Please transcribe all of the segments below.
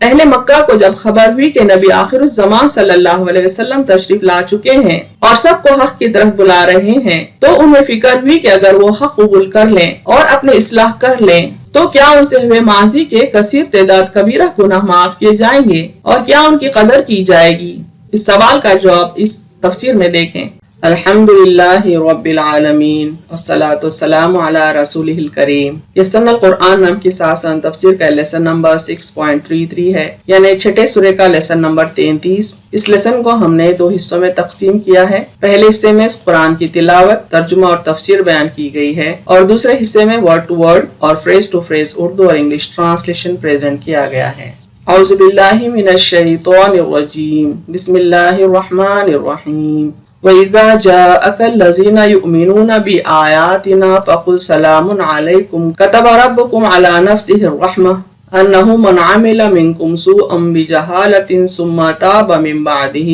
اہل مکہ کو جب خبر ہوئی کہ نبی آخر الزمان صلی اللہ علیہ وسلم تشریف لا چکے ہیں اور سب کو حق کی طرف بلا رہے ہیں، تو انہیں فکر ہوئی کہ اگر وہ حق قبول کر لیں اور اپنے اصلاح کر لیں تو کیا ان سے ہوئے ماضی کے کثیر تعداد کبیرہ گناہ معاف کیے جائیں گے اور کیا ان کی قدر کی جائے گی؟ اس سوال کا جواب اس تفسیر میں دیکھیں۔ الحمدللہ رب العالمین والصلاة والسلام علی رسولہ الکریم۔ یسرنا القرآن نام کی آسان تفسیر کا لیسن نمبر 6.33 ہے، یعنی چھٹے سورے کا لیسن نمبر 33۔ اس لیسن کو ہم نے 2 حصوں میں تقسیم کیا ہے۔ پہلے حصے میں اس قرآن کی تلاوت، ترجمہ اور تفسیر بیان کی گئی ہے، اور دوسرے حصے میں ورڈ ٹو ورڈ اور فریز ٹو فریز اردو اور انگلش ٹرانسلیشن پریزنٹ کیا گیا ہے۔ اعوذ باللہ من الشیطان الرجیم، بسم اللہ الرحمن الرحیم۔ وَإِذَا جَاءَكَ الَّذِينَ يُؤْمِنُونَ بِآيَاتِنَا فَقُلْ سَلَامٌ عَلَيْكُمْ كَتَبَ رَبُّكُمْ عَلَى نَفْسِهِ الرَّحْمَةَ أَنَّهُ مَنْ عَمِلَ مِنْكُمْ سُوءًا بِجَهَالَةٍ ثُمَّ تَابَ مِنْ بَعْدِهِ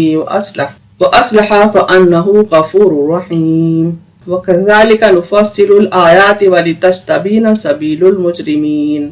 وَأَصْلَحَ فَأَنَّهُ غَفُورٌ رَحِيمٌ وَكَذَلِكَ نُفَصِّلُ الْآيَاتِ وَلِتَسْتَبِينَ سَبِيلُ الْمُجْرِمِينَ۔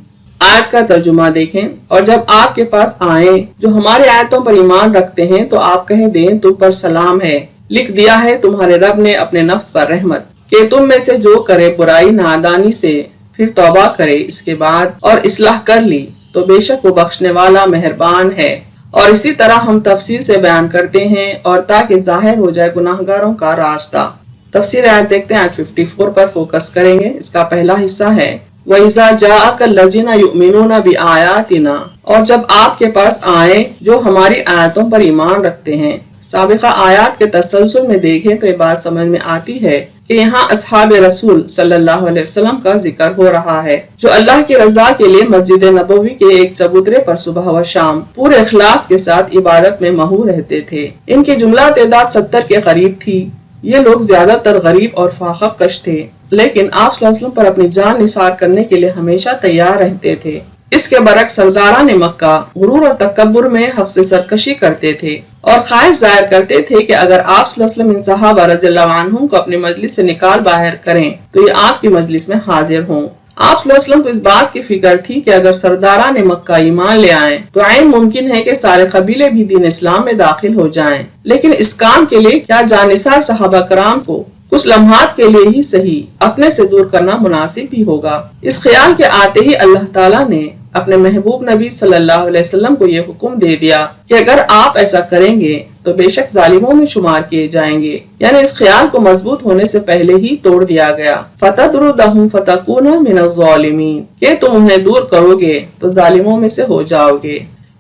آیت کا ترجمہ دیکھیں، اور جب آپ کے پاس آئیں جو ہماری آیتوں پر ایمان رکھتے ہیں تو آپ کہہ دیں تم پر سلام ہے، لکھ دیا ہے تمہارے رب نے اپنے نفس پر رحمت کہ تم میں سے جو کرے برائی نادانی سے پھر توبہ کرے اس کے بعد اور اصلاح کر لی تو بے شک وہ بخشنے والا مہربان ہے۔ اور اسی طرح ہم تفصیل سے بیان کرتے ہیں اور تاکہ ظاہر ہو جائے گناہگاروں کا راستہ۔ تفسیر آیت دیکھتے ہیں، آیت 54 پر فوکس کریں گے۔ اس کا پہلا حصہ ہے وَإِذَا جَاءَكَ الَّذِينَ يُؤْمِنُونَ بِآيَاتِنَا، اور جب آپ کے پاس آئیں جو ہماری آیتوں پر ایمان رکھتے ہیں۔ سابقہ آیات کے تسلسل میں دیکھیں تو یہ بات سمجھ میں آتی ہے کہ یہاں اصحاب رسول صلی اللہ علیہ وسلم کا ذکر ہو رہا ہے، جو اللہ کی رضا کے لیے مسجد نبوی کے ایک چبوترے پر صبح و شام پورے اخلاص کے ساتھ عبادت میں مہو رہتے تھے۔ ان کی جملہ تعداد 70 کے قریب تھی۔ یہ لوگ زیادہ تر غریب اور فاقہ کش تھے، لیکن آپ صلی اللہ علیہ وسلم پر اپنی جان نثار کرنے کے لیے ہمیشہ تیار رہتے تھے۔ اس کے برعکس سرداران مکہ غرور اور تکبر میں حق سے سرکشی کرتے تھے اور خواہش ظاہر کرتے تھے کہ اگر آپ صلی اللہ علیہ وسلم ان صحابہ رضی اللہ عنہم کو اپنی مجلس سے نکال باہر کریں تو یہ آپ کی مجلس میں حاضر ہوں۔ آپ صلی اللہ علیہ وسلم کو اس بات کی فکر تھی کہ اگر سرداران مکہ ایمان لے آئیں تو عین ممکن ہے کہ سارے قبیلے بھی دین اسلام میں داخل ہو جائیں، لیکن اس کام کے لیے کیا جانثار صحابہ کرام کو کچھ لمحات کے لیے ہی صحیح اپنے سے دور کرنا مناسب بھی ہوگا۔ اس خیال کے آتے ہی اللہ تعالیٰ نے اپنے محبوب نبی صلی اللہ علیہ وسلم کو یہ حکم دے دیا کہ اگر آپ ایسا کریں گے تو بے شک ظالموں میں شمار کیے جائیں گے، یعنی اس خیال کو مضبوط ہونے سے پہلے ہی توڑ دیا گیا۔ فَتَطْرُدَهُمْ فَتَكُونَ مِنَ الظَّالِمِينَ، کہ تم انہیں دور کرو گے تو ظالموں میں سے ہو جاؤ گے۔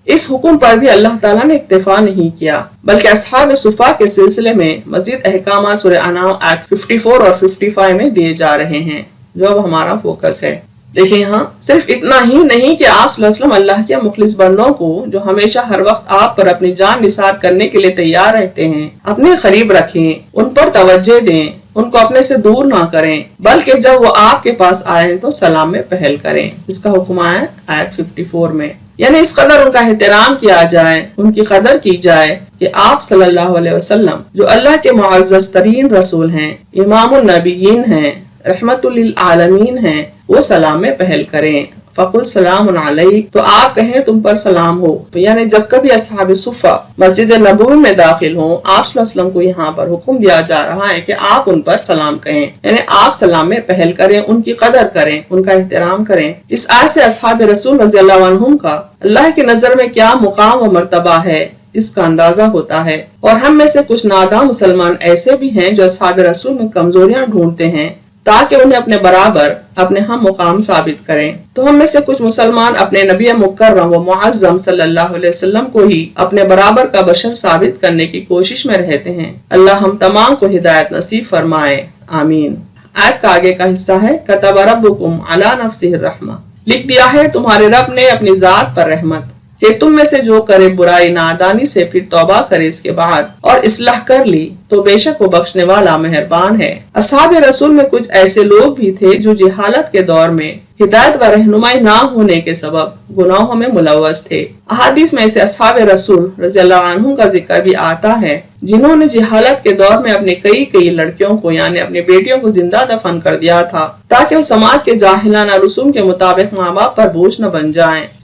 اس حکم پر بھی اللہ تعالیٰ نے اکتفا نہیں کیا، بلکہ اصحاب صفا کے سلسلے میں مزید احکامات سورہ انعام آیت 54 اور 55 میں دیے جا رہے ہیں، جو اب ہمارا فوکس ہے۔ دیکھیں ہاں، صرف اتنا ہی نہیں کہ آپ صلی اللہ علیہ وسلم اللہ کے مخلص بندوں کو جو ہمیشہ ہر وقت آپ پر اپنی جان نثار کرنے کے لیے تیار رہتے ہیں اپنے قریب رکھیں، ان پر توجہ دیں، ان کو اپنے سے دور نہ کریں، بلکہ جب وہ آپ کے پاس آئیں تو سلام میں پہل کریں۔ اس کا حکم آیا آیت 54 میں، یعنی اس قدر ان کا احترام کیا جائے، ان کی قدر کی جائے کہ آپ صلی اللہ علیہ وسلم جو اللہ کے معزز ترین رسول ہیں، امام النبیین ہیں، رحمت للعالمین ہیں، وہ سلام میں پہل کریں۔ فَقُلْ سَلَامٌ عَلَيْكَ، تو آپ کہیں تم پر سلام ہو۔ تو یعنی جب کبھی اصحاب صفہ مسجد نبوی میں داخل ہوں، آپ صلی اللہ علیہ وسلم کو یہاں پر حکم دیا جا رہا ہے کہ آپ ان پر سلام کہیں، یعنی آپ سلام میں پہل کریں، ان کی قدر کریں، ان کا احترام کریں۔ اس آیت سے اصحاب رسول رضی اللہ عنہم کا اللہ کی نظر میں کیا مقام و مرتبہ ہے اس کا اندازہ ہوتا ہے۔ اور ہم میں سے کچھ ناداں مسلمان ایسے بھی ہیں جو اصحاب رسول میں کمزوریاں ڈھونڈتے ہیں تاکہ انہیں اپنے برابر اپنے ہم مقام ثابت کریں۔ تو ہم میں سے کچھ مسلمان اپنے نبی مکرم و معظم صلی اللہ علیہ وسلم کو ہی اپنے برابر کا بشر ثابت کرنے کی کوشش میں رہتے ہیں۔ اللہ ہم تمام کو ہدایت نصیب فرمائے، آمین۔ آیت کا آگے کا حصہ ہے کتب ربکم علی نفسہ الرحمہ، لکھ دیا ہے تمہارے رب نے اپنی ذات پر رحمت کہ تم میں سے جو کرے برائی نادانی سے پھر توبہ کرے اس کے بعد اور اصلاح کر لی تو بے شک وہ بخشنے والا مہربان ہے۔ اصحاب رسول میں کچھ ایسے لوگ بھی تھے جو جہالت کے دور میں ہدایت و رہنمائی نہ ہونے کے سبب گناہوں میں ملوث تھے۔ احادیث میں ایسے اصحاب رسول رضی اللہ عنہم کا ذکر بھی آتا ہے جنہوں نے جہالت کے دور میں اپنی کئی لڑکیوں کو یعنی اپنی بیٹیوں کو زندہ دفن کر دیا تھا تاکہ وہ سماج کے جاہلانہ رسوم کے مطابق ماں باپ پر بوجھ نہ بن جائیں۔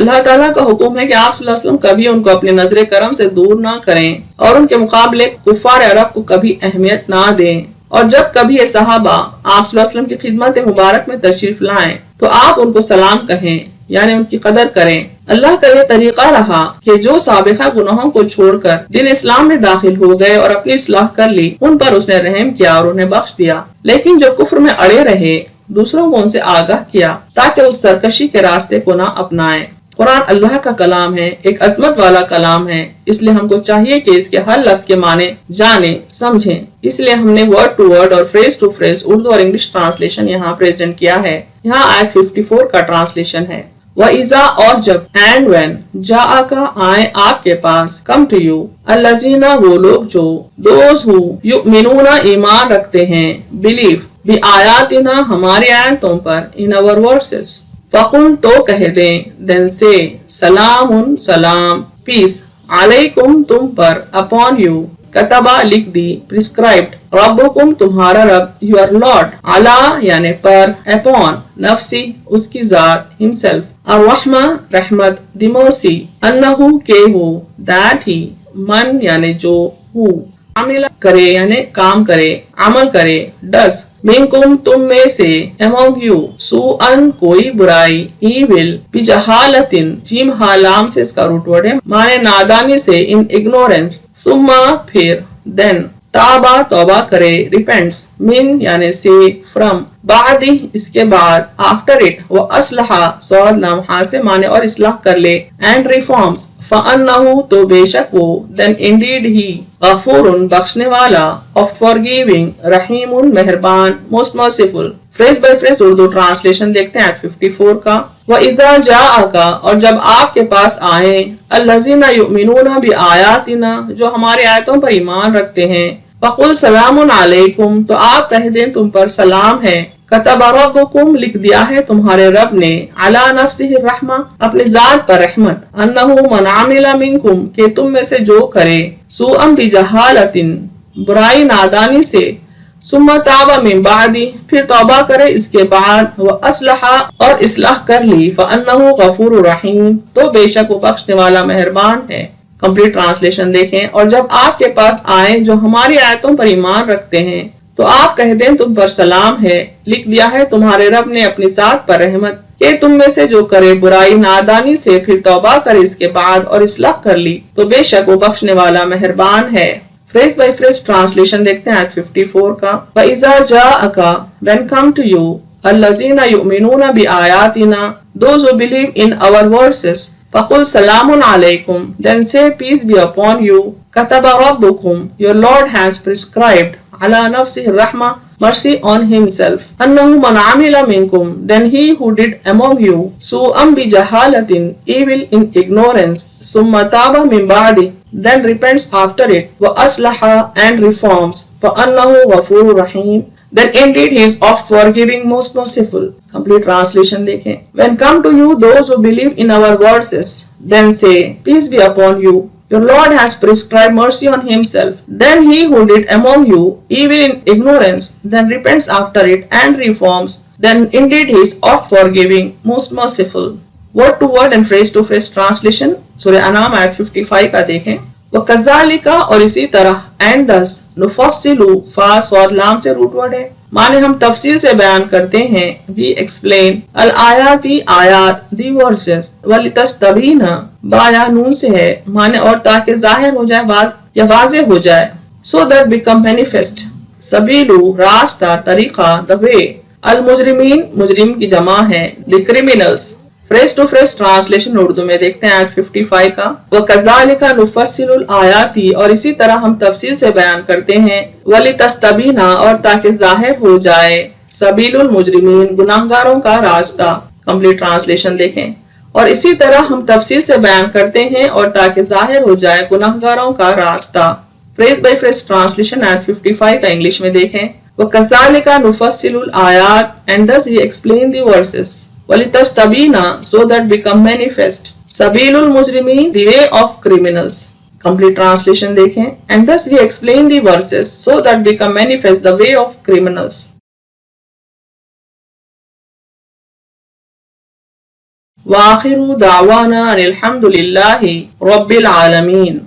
اللہ تعالیٰ کا حکم ہے کہ آپ صلی اللہ علیہ وسلم کبھی ان کو اپنے نظر کرم سے دور نہ کریں اور ان کے مقابلے کفار عرب کو کبھی اہمیت نہ دیں، اور جب کبھی یہ صحابہ آپ صلی اللہ علیہ وسلم کی خدمت مبارک میں تشریف لائیں تو آپ ان کو سلام کہیں، یعنی ان کی قدر کریں۔ اللہ کا یہ طریقہ رہا کہ جو سابقہ گناہوں کو چھوڑ کر دین اسلام میں داخل ہو گئے اور اپنی اصلاح کر لی، ان پر اس نے رحم کیا اور انہیں بخش دیا، لیکن جو کفر میں اڑے رہے دوسروں کو ان سے آگاہ کیا تاکہ اس سرکشی کے راستے کو نہ اپنائیں۔ قرآن اللہ کا کلام ہے، ایک عظمت والا کلام ہے، اس لیے ہم کو چاہیے کہ اس کے ہر لفظ کے معنی جانیں سمجھیں۔ اس لیے ہم نے ورڈ ٹو ورڈ اور فریز ٹو فریز اردو اور انگلش ٹرانسلیشن یہاں پریزنٹ کیا ہے۔ یہاں آیت 54 کا ٹرانسلیشن ہے، وَإِذَا اور جب، اینڈ وین، جَاءَكَ آئیں آپ کے پاس، کم ٹو یو، الَّذِينَ وہ لوگ جو، دوز who یؤمنون ایمان رکھتے ہیں، بلیو بِآیاتنا ہماری آیتوں پر، in our verses، فَقُلْ تو کہہ دیں، دین سے، سلام سلام، پیس، علیکم تم پر، اپون یو، کتبہ لکھ دی، پرسکرائبڈ، ربکم تمہارا رب، یور لارڈ، علی یعنی پر، اپون نفسی اس کی ذات، ہمسیلف، الرحمہ رحمت، دی مرسی، انہو کہ وہ، دیٹ ہی، من یعنی جو، ہو، عمل کرے یعنی کام کرے، عمل کرے، ڈس، منکم تم میں سے، among you، سوءن کوئی برائی، evil، بجہالتن، جیم حالام سے اس کا روٹ ورڈ ہے، معنی نادانی سے، in ignorance، ثم پھر، then، تابا توبہ کرے، repents، من یعنی سے، from، بعد اس کے بعد، after it، وہ اسلحہ، صاد لام ہا سے معنی اور اصلاح کر لے، and reforms، فَأَنَّهُ تو بے شک وہ، then indeed he، غفور بخشنے والا، of forgiving، رحیم مہربان، most merciful۔ Phrase by phrase Urdu translation دیکھتے ہیں 54 کا، وَإِذَا جَاءَكَ اور جب آپ کے پاس آئیں، الَّذِينَ يُؤْمِنُونَ بِآيَاتِنَا جو ہماری آیتوں پر ایمان رکھتے ہیں، فَقُلْ سَلَامٌ عَلَيْكُمْ تو آپ کہہ دیں تم پر سلام ہے، کتب ربکم لکھ دیا ہے تمہارے رب نے، علی نفسہ الرحمہ اپنی ذات پر رحمت، انہ من عمل منکم کہ تم میں سے جو کرے، سوءا بجہالۃ برائی نادانی سے، ثم تاب من بعد پھر توبہ کرے اس کے بعد، واصلح اور اصلاح کر لی، فانہ غفور رحیم تو بے شک وہ بخشنے والا مہربان ہے۔ کمپلیٹ ٹرانسلیشن دیکھیں، اور جب آپ کے پاس آئیں جو ہماری آیتوں پر ایمان رکھتے ہیں تو آپ کہہ دیں تم پر سلام ہے، لکھ دیا ہے تمہارے رب نے اپنی ذات پر رحمت کہ تم میں سے جو کرے برائی نادانی سے پھر توبہ کرے اس کے بعد اور اصلاح کر لی تو بے شک وہ بخشنے والا مہربان ہے۔ فریز بائی فریز ٹرانسلیشن دیکھتے ہیں 54 کا، وَإِذَا جَاءَكَ when come to you الَّذِينَ يُؤْمِنُونَ بِآيَاتِنَا those who believe in our verses، فَقُلْ سَلَامٌ عَلَيْكُمْ then say peace be upon you، كَتَبَ رَبُّكُمْ your Lord has prescribed، عَلَى نَفْسِهِ الرَّحْمَةِ mercy on himself، أَنَّهُ مَنْ عَمِلَ مِنْكُمْ then he who did among you سُوءًا بِجَهَالَةٍ evil in ignorance، ثُمَّ تَابَ مِنْ بَعْدِهِ then repents after it، وَأَصْلَحَ and reforms، فَأَنَّهُ غَفُورٌ رَحِيمٌ then indeed he is oft forgiving most merciful۔ Complete translation دیکھیں، when come to you those who believe in our verses then say peace be upon you your Lord has prescribed mercy on himself, then he who did among you evil in ignorance then repents after it and reforms then indeed he is oft forgiving most merciful۔ word to word and phrase to phrase translation سورہ انعام آیت 55 کا دیکھیں، وَكَذَلِكَ اور اسی طرح، and thus نُفَصِّلُ فا صاد لام سے روٹ ورڈ ہے، معنی ہم تفصیل سے بیان کرتے ہیں، we explain الآیاتی آیات دی ورسز، وَلِتَسْتَبِينَ با یا نون سے ہے، معنی اور تاکہ ظاہر ہو جائے یا واضح ہو جائے، so that become manifest، سبیلو راستہ، طریقہ، the way، المجرمین مجرم کی جمع ہے، the criminals۔ Phrase to phrase translation Urdu میں دیکھتے ہیں آیت 55 کا، وَكَذَلِكَ نُفَصِّلُ الْآيَاتِ اور اسی طرح ہم تفصیل سے بیان کرتے ہیں، وَلِتَسْتَبِينَ اور تاکہ ظاہر ہو جائے، سبیل المجرمین گناہگاروں کا راستہ۔ کمپلیٹ ٹرانسلیشن دیکھیں، اور اسی طرح ہم تفصیل سے بیان کرتے ہیں اور تاکہ ظاہر ہو جائے گناہگاروں کا راستہ۔ فریز بائی فریز ٹرانسلیشن آیت 55 کا انگلش میں دیکھیں، وَكَذَلِكَ نُفَصِّلُ الْآيَاتِ and thus he explained the verses، وَلِتَسْتَبِينَ so that become manifest، سَبِيلُ الْمُجْرِمِينَ the way of criminals۔ Complete translation دیکھیں، and thus we explain the verses so that become manifest the way of criminals۔ وآخر دعوانا ان الحمد للہ رب العالمین۔